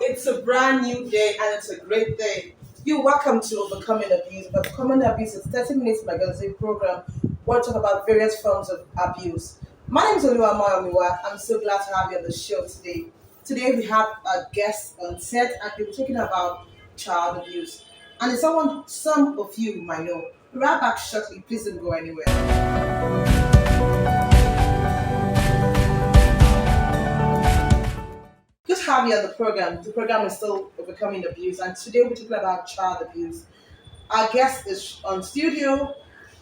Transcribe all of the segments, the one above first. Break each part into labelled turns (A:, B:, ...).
A: It's a brand new day and it's a great day. You're welcome to Overcoming Abuse. Overcoming Abuse is 30 minutes magazine program where we talk about various forms of abuse. My name is Oluwamo Amiwa. I'm so glad to have you on the show today. Today we have a guest on set and we'll be talking about child abuse. And it's someone some of you might know. We'll be right back shortly. Please don't go anywhere. Good to have you on the program. The program is still Overcoming Abuse and today we're talking about child abuse. Our guest is on studio.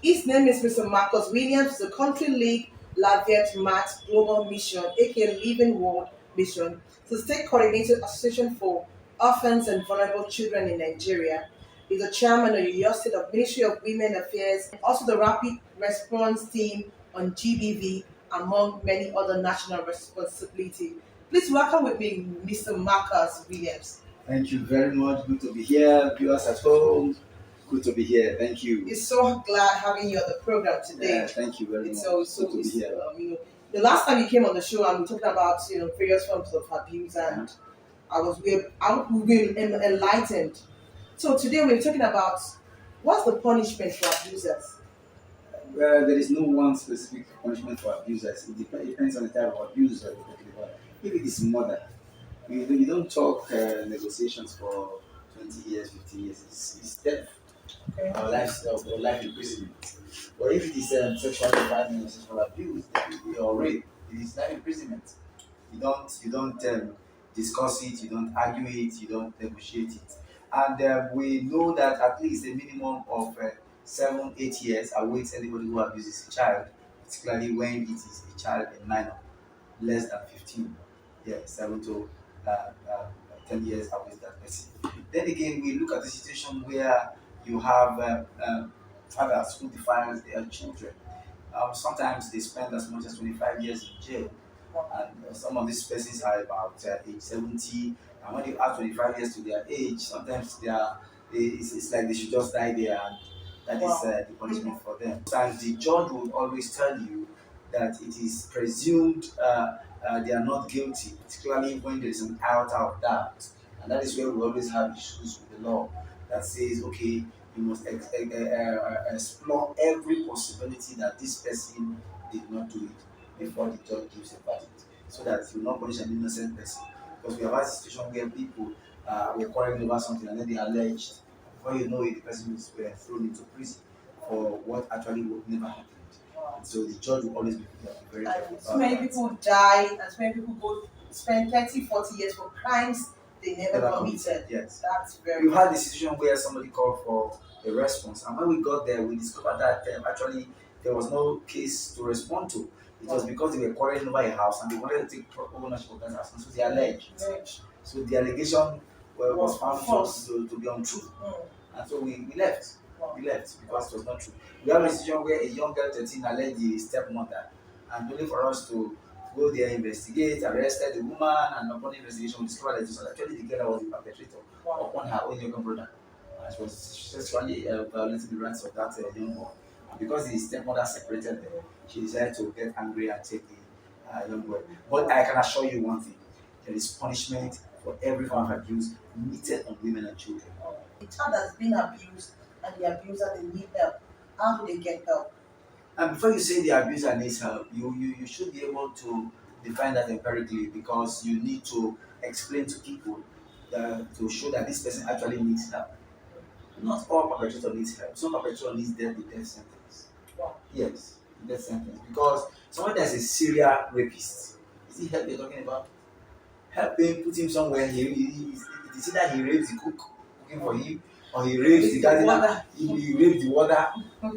A: His name is Mr. Marcus Williams, the Country League Lafayette Max Global Mission, aka Living World Mission, the State Coordinated Association for Orphans and Vulnerable Children in Nigeria. He's the chairman of the Yoyo State of Ministry of Women Affairs, also the Rapid Response Team on GBV, among many other national responsibility. Please welcome with me Mr. Marcus Williams.
B: Thank you very much. Good to be here. Viewers at home, good to be here. Thank you.
A: It's so glad having you on the program today.
B: Thank you very
A: It's
B: much.
A: so
B: Good to be here.
A: the last time you came on the show and we talked about various forms of abuse and we've been enlightened. So today we're talking about what's the punishment for abusers.
B: Well, there is no one specific punishment for abusers. It depends on the type of abuse that you're talking about. If it is murder, you don't talk negotiations for 20 years, 15 years. It's death or life imprisonment. But if it is sexual harassment or sexual abuse or rape, it is life imprisonment. You don't discuss it, you don't argue it, you don't negotiate it. And we know that at least a minimum of 7, 8 years awaits anybody who abuses a child, particularly when it is a child, a minor, less than 15. Yeah, 10 years awaits that person. Then again, we look at the situation where you have fathers who defile their children. Sometimes they spend as much as 25 years in jail, and some of these persons are about age 70. And when you add 25 years to their age, sometimes it's like they should just die there, and that is the punishment for them. And the judge will always tell you that it is presumed they are not guilty, particularly when there is an iota of doubt. And that is where we always have issues with the law that says, okay, you must explore every possibility that this person did not do it before the judge gives a verdict, so that you will not punish an innocent person. Because we have had a situation where people were quarreling over something and then they alleged, before you know it, the person was thrown into prison for what actually would never happened. And so the judge will always be very careful.
A: So many people die and so many people go spend 30, 40 years for crimes they never committed.
B: Yes.
A: That's very
B: We've had a situation where somebody called for a response, and when we got there, we discovered that actually there was no case to respond to. It was because they were quarreling over a house and they wanted to take ownership of that house, and so they alleged. So the allegation was found to be untrue, and so we left. We left because it was not true. We have a situation where a young girl 13 alleged the stepmother, and only for us to go there, investigate, arrested the woman, and upon investigation, we discovered that it was actually the girl that was the perpetrator upon her own younger brother. And she was sexually violating the rights of that young boy. And because the stepmother separated them, she decided to get angry and take the young boy. But I can assure you one thing: there is punishment for every form of abuse meted on women and children.
A: The child has been abused and the abuser they need help. How do they get help?
B: And before you say the abuser needs help, you should be able to define that empirically, because you need to explain to people to show that this person actually needs help. Not all perpetrator needs help. Some perpetrator needs the death sentence.
A: Wow.
B: Yes, the death sentence. Because someone that's a serial rapist, is it help you're talking about? Help him, put him somewhere. It is either he rapes the cook cooking for him, or he rapes the gardener, he rapes the water.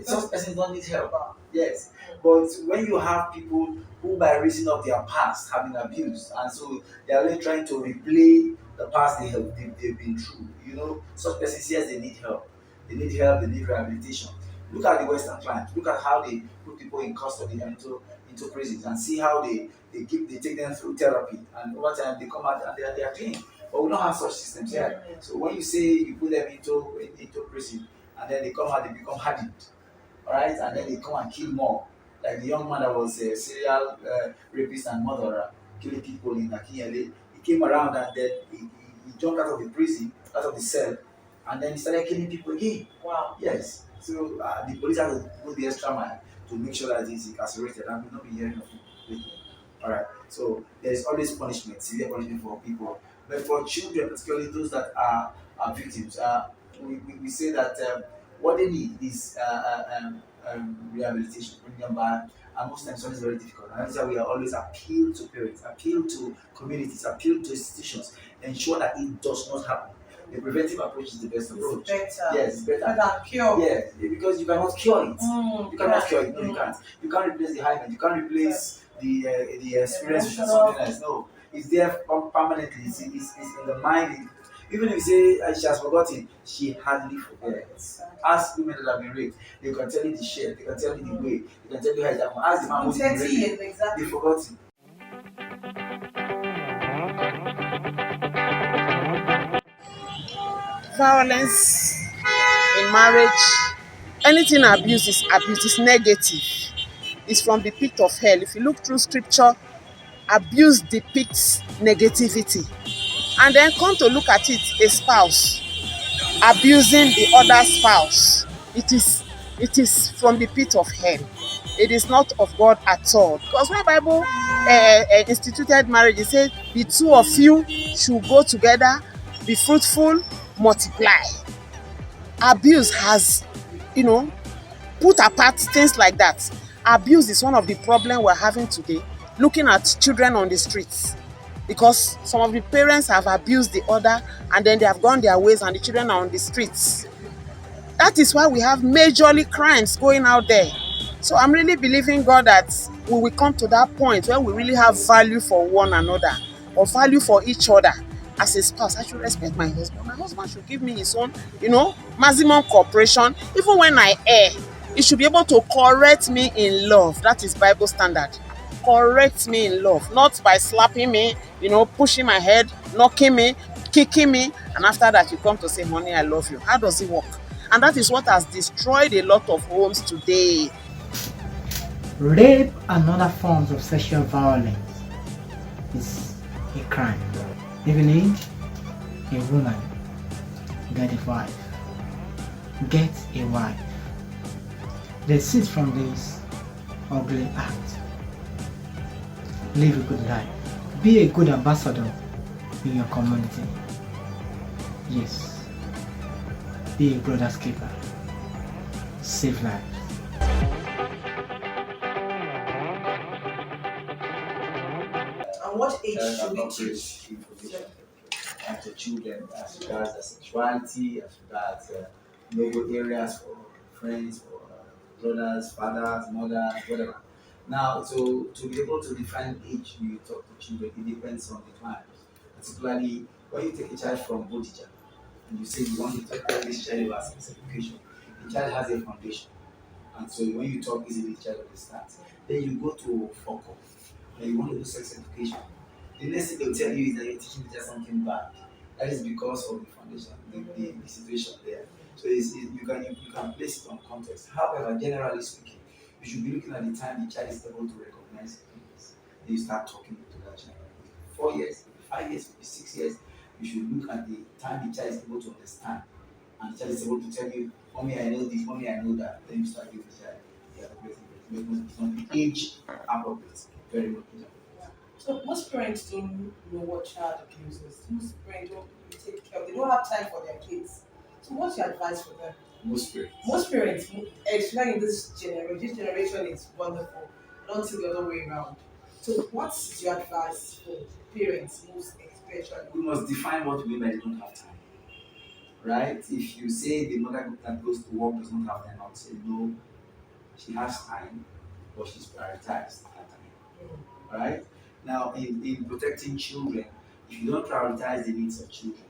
B: Such persons don't need help. Yes. But when you have people who, by reason of their past, have been abused, and so they are really trying to replay the past they've been through, such persons, yes, they need help. They need help, they need rehabilitation. Look at the Western client. Look at how they put people in custody and into prisons, and see how they take them through therapy, and over time they come out and they are clean. But we don't have such systems here. So when you say you put them into prison and then they come out, they become hardened. Alright, and then they come and kill more. Like the young man that was a serial rapist and murderer, killing people in Akinyele. He came around and then he he jumped out of the prison, out of the cell, and then he started killing people again.
A: Wow.
B: Yes. So the police had to go the extra mile to make sure that he's incarcerated and will not be hearing of him lately. All right. So there is always punishment, severe punishment for people, but for children, particularly those that are victims, we say that what they need is rehabilitation, bring them back, and most times it's very difficult. And that's why we are always appeal to parents, appeal to communities, appeal to institutions, ensure that it does not happen. The preventive approach is the best approach.
A: It's better.
B: Yes, it's better.
A: Better cure.
B: Yes, because you cannot cure it. You cannot cure it. No, you
A: Mm.
B: can't. You can't replace the hymen. You can't replace the experience with something else. No, it's there permanently. It's in the mind. Even if you say she has forgotten, she hardly forgets. Ask women that have been raped. They can tell you the share. They can tell you the way. They can tell you how it happened. Ask the man who's been
A: 30
B: raped.
A: years
B: They
A: exactly.
B: forgotten.
C: Violence in marriage, anything abuse is negative. It's from the pit of hell. If you look through scripture, abuse depicts negativity. And then come to look at it, a spouse abusing the other spouse. It is from the pit of hell. It is not of God at all. Because when Bible instituted marriage, it says the two of you should go together, be fruitful, multiply. Abuse has, you know, put apart things like that. Abuse is one of the problems we're having today, looking at children on the streets. Because some of the parents have abused the other and then they have gone their ways and the children are on the streets. That is why we have majorly crimes going out there. So I'm really believing God that we will come to that point where we really have value for one another or value for each other. As a spouse, I should respect my husband. My husband should give me his own, maximum cooperation. Even when I err, he should be able to correct me in love. That is Bible standard. Correct me in love, not by slapping me, pushing my head, knocking me, kicking me, and after that you come to say, honey, I love you. How does it work? And that is what has destroyed a lot of homes today.
D: Rape and other forms of sexual violence is a crime. Even if a woman get a wife, desist from this ugly act. Live a good life. Be a good ambassador in your community. Yes. Be a brother's keeper. Save lives.
A: And what age should we
B: appropriate
A: teach?
B: information and to children as regards their sexuality, as regards noble areas for friends, for brothers, fathers, mothers, whatever. Now, so to be able to define age when you talk to children, it depends on the time. Particularly when you take a child from Bodija and you say you want to talk to this child about sex education, the child has a foundation. And so when you talk easily, the child understands. Then you go to FOCO and you want to do sex education. The next thing they'll tell you is that you're teaching the child something bad. That is because of the foundation, the situation there. So you can place it on context. However, generally speaking, you should be looking at the time the child is able to recognize things. Then you start talking to that child. 4 years, 5 years, 6 years. You should look at the time the child is able to understand, and the child is able to tell you, "Mommy, I know this. Mommy, I know that." Then you start giving the child the appropriate information. It's not the age appropriate, very much age appropriate.
A: So most parents don't know what child abuse is. Most parents don't take care. They don't have time for their kids. So what's your advice for them?
B: Most parents.
A: Most parents, especially in this generation is wonderful. Don't think the other way around. So what's your advice for parents, most especially?
B: We must define what we mean by they don't have time. Right? If you say the mother that goes to work does not have time, I would say no, she has time, but she's prioritized that time. Right? Now, in protecting children, if you don't prioritize the needs of children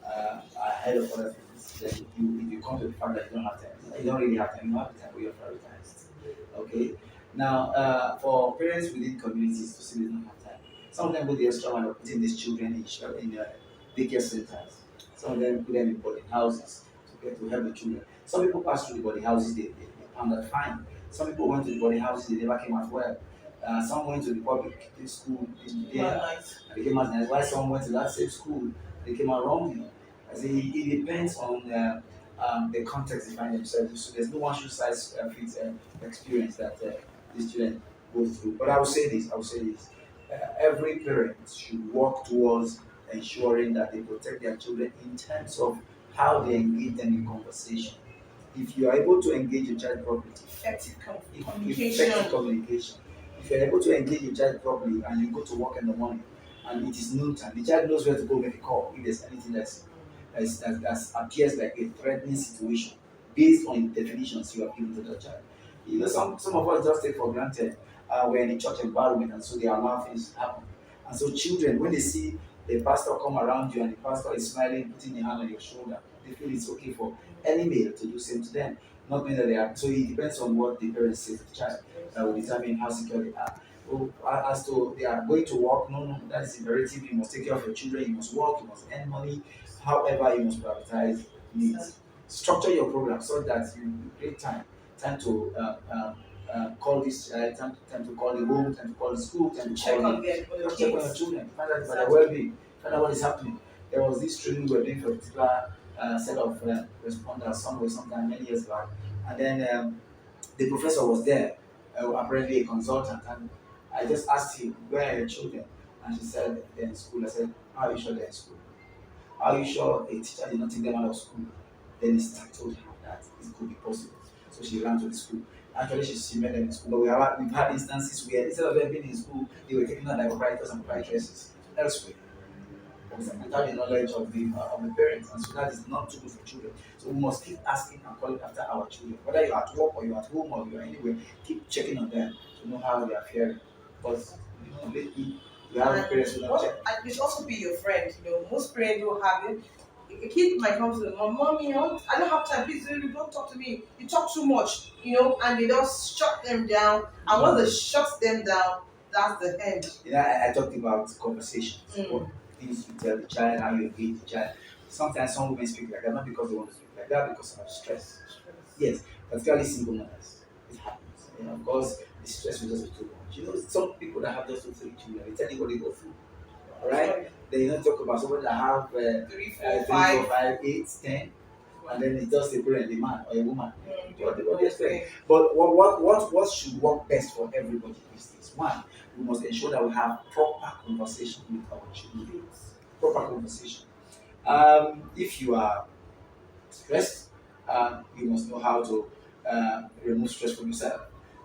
B: ahead of other things, then if you come to the fact that you don't have time, you don't really have time, you don't have the time, but you're prioritized. Okay? Now, for parents within communities to say they don't have time, some of them go the extra mile of putting these children in daycare centers. Some of them put them in boarding houses to help the children. Some people pass through the boarding houses, they pound that fine. Some people went to the boarding houses, they never came out well. Some went to the public school,
A: Nice.
B: and became as nice. Why some went to that same school they came out wrongly. I say it depends on the context they find themselves in. So there's no one shoe size fits experience that the student goes through. But I will say this: every parent should work towards ensuring that they protect their children in terms of how they engage them in conversation. If you are able to engage your child properly,
A: Effective
B: effective
A: communication.
B: communication. If you're able to engage your child properly and you go to work in the morning and it is noon time, the child knows where to go make a call if there's anything that appears like a threatening situation based on the definitions you have given to the child. You know, some of us just take for granted we're in a church environment and so they allow things to happen. And so children, when they see the pastor come around you and the pastor is smiling, putting a hand on your shoulder, they feel it's okay for any male to do same to them. Not mean that they are. So it depends on what the parents say to the child that will determine how secure they are. Oh, as to they are going to work, no, that is imperative. You must take care of your children. You must work. You must earn money. However, you must prioritize needs. Structure your program so that you create time to call this child, time to call the home, time to call the school, time to
A: Check
B: call
A: on
B: the
A: their
B: check on your
A: kids.
B: children, find out about their well-being, find out what is happening. There was this training we were doing for a particular set of responders somewhere sometime many years back, and then the professor was there, apparently a consultant, and I just asked him, "Where are your children?" And she said, "They're in school." I said, "How are you sure they're in school? How are you sure a teacher did not take them out of school?" Then he told her that it could be possible. So she ran to the school. Actually, she met them in school. But we've had instances where instead of them being in school, they were taking out like proprietors and proprietresses elsewhere. Without the knowledge of the parents, and so that is not too good for children. So we must keep asking and calling after our children, whether you're at work or you're at home or you're anywhere. Keep checking on them to know how they are faring. Because lately we have parents who don't check.
A: And it should also be your friend. Most parents don't have it. A kid might come to them, Mommy, I don't have time. Please don't talk to me. You talk too much, and they just shut them down. And once they shut them down, that's the end.
B: I talked about conversations. What things you tell the child, how you engage the child. Sometimes some women speak like that, not because they want to speak like that, because of stress. Yes, particularly single mothers. It happens. Of course, the stress will just be too much. Some people that have just 2, 3 children, they tell you what they go through. Alright? Then you don't talk about somebody that have
A: 3,
B: 3,
A: 4, 5.
B: 4, 5, 8, 10, and then it's just a parent, a man or a woman. What do you expect? But what should work best for everybody is this. One, we must ensure that we have proper conversation with our children. Proper conversation. If you are stressed, you must know how to remove stress from yourself.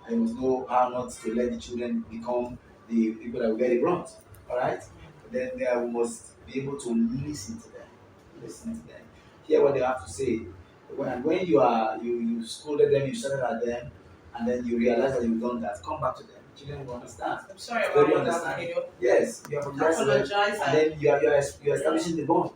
B: And you must know how not to let the children become the people that will get it wrong. Alright? Then we must be able to listen to them. Hear what they have to say. When you scolded them, you shouted at them, and then you realize that you've done that, come back to them. Children will understand.
A: I'm sorry
B: Very
A: about that.
B: understanding. Yes, you are
A: Apologize.
B: and then you're establishing the bond.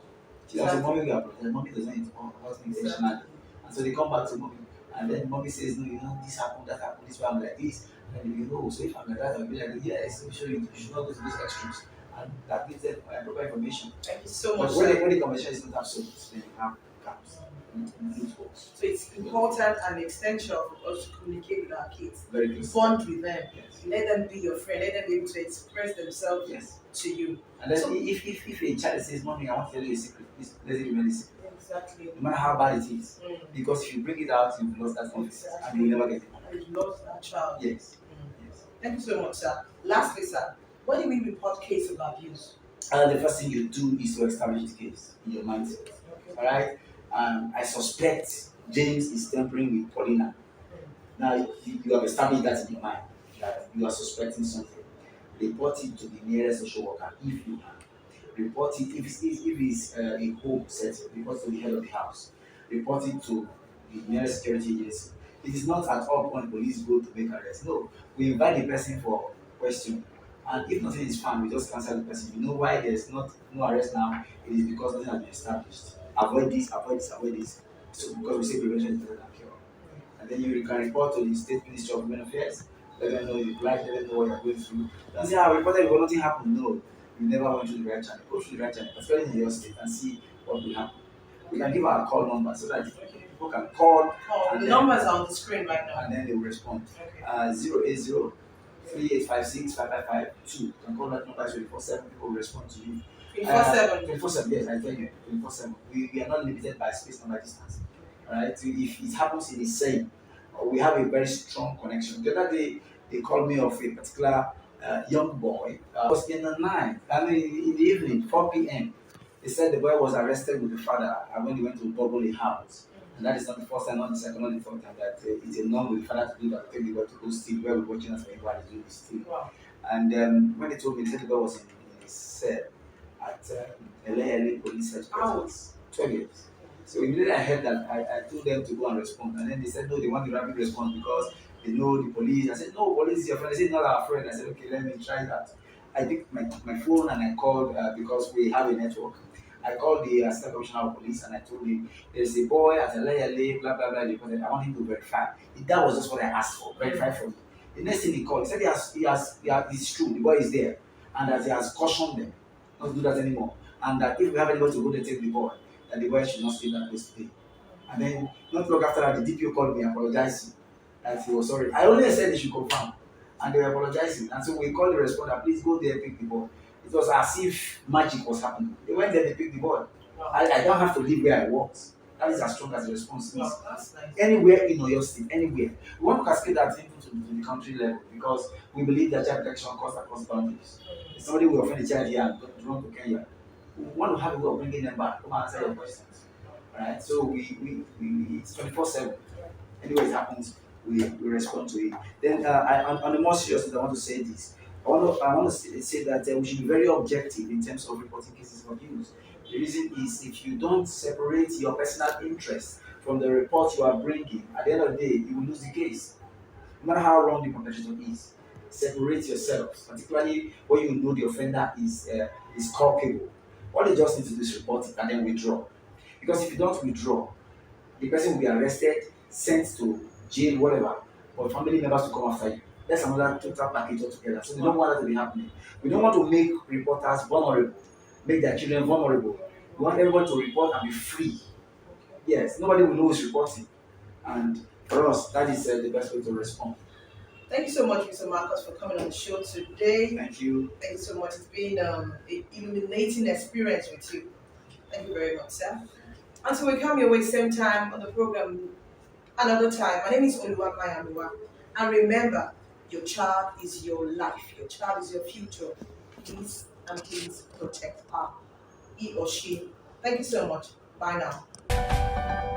B: Children say, "Mommy, we are apologizing." Mommy doesn't hurt me intentionally, and so they come back to mommy, and then mommy says, "No, this happened, that happened, this why I'm like this." And then so if I'm like that, I'll be like, "Yes, I'm sure you should not go to these extremes." And that gives them proper information.
A: Thank you so much.
B: But when the conversation is not absolute, then you have gaps.
A: So it's important and essential for us to communicate with our kids.
B: Very good.
A: Bond with them.
B: Yes.
A: Let them be your friend. Let them be able to express themselves
B: Yes.
A: to you.
B: And then if a child says, "Mommy, I want to tell you a secret," please let it remain a secret.
A: Exactly.
B: No matter how bad it is.
A: Mm.
B: Because if you bring it out, you've lost that confidence and you will never get it back.
A: And you lost that child.
B: Yes. Yes.
A: Thank you so much, sir. Lastly, sir, when do we report case of abuse?
B: The first thing you do is to establish the case in your mindset.
A: Okay.
B: All right. I suspect James is tampering with Paulina. Now you have established that in your mind that you are suspecting something. Report it to the nearest social worker if you can. Report it if it's a home setting. Report to the head of the house. Report it to the nearest security agency. It is not at all when police go to make arrest. No, we invite the person for question. And if nothing is found, we just cancel the person. You know why there's no arrest now? It is because nothing has been established. Avoid this, avoid this, avoid this. So because we say prevention is better than cure. And then you can report to the State Ministry of Women Affairs. Let them know you like, let them know what you're going through. Don't say, I reported but nothing happened. No, you never went through the right channel. Go through the right channel, especially in your state, and see what will happen. We can give our call number so that people can call.
A: The numbers are on the screen right now.
B: And then they will respond.
A: Okay.
B: 080 3856 5552. You can call that number 24/7. People will respond to you.
A: 24/7.
B: 24/7, yes, I tell you, 24/7. We are not limited by space and by distance. Alright, so if it happens in the same, we have a very strong connection. The other day, they called me of a particular young boy. Was in the night, I mean, in the evening, 4 p.m. They said the boy was arrested with the father when he went to bubble a house. And that is not the first time, not the second, not the third time that it's a norm with the father to do that, take the boy to go steal, where we're watching us when everybody doing this steal.
A: Wow.
B: And when they told me, they said the boy was in his cell at LA police headquarters. 12 years. So immediately I heard that, I told them to go and respond. And then they said, no, they want the rapid response because they know the police. I said, no, police is your friend. They said, not our friend. I said, okay, let me try that. I picked my phone and I called because we have a network. I called the Assistant Commissioner of Police and I told him, there's a boy at LA, blah, blah, blah, because I want him to verify. That was just what I asked for, verify for me. The next thing he called, he said it's true, the boy is there. And that he has cautioned them not to do that anymore. And that if we have anybody to go and take the boy, that the boy should not stay in that place today. And then, not long after that, the DPO called me apologizing that he was sorry. I only said they should confirm, and they were apologizing. And so we called the responder, please go there, pick the boy. It was as if magic was happening. They went there, they picked the boy.
A: Wow.
B: I don't have to leave where I was. That is as strong as the response is.
A: Wow, that's nice.
B: Anywhere in Oyo State, anywhere. We want to cascade that into to the country level because we believe that child protection cuts across boundaries. If somebody will offend a child here and run to Kenya, we want to have a way of bringing them back. Come and answer your questions. Right? So we it's 24/7. Anywhere it happens, we respond to it. Then on the more serious note, I want to say this. I want to say that we should be very objective in terms of reporting cases of abuse. The reason is if you don't separate your personal interest from the report you are bringing, at the end of the day, you will lose the case. No matter how wrong the perpetrator is, separate yourselves, particularly when you know the offender is culpable. All they just need to do is report it and then withdraw. Because if you don't withdraw, the person will be arrested, sent to jail, whatever, for family members to come after you. That's another total package altogether. So we don't want that to be happening. We don't want to make reporters vulnerable, make their children vulnerable. We want everyone to report and be free. Yes, nobody will know who's reporting. And for us, that is the best way to respond.
A: Thank you so much, Mr. Marcus, for coming on the show today.
B: Thank you.
A: Thank you so much. It's been an illuminating experience with you. Thank you very much, sir. Until we come your way same time on the program another time. My name is Oluwakaya Aluwa. And remember, your child is your life. Your child is your future. Please and please protect her, he or she. Thank you so much. Bye now.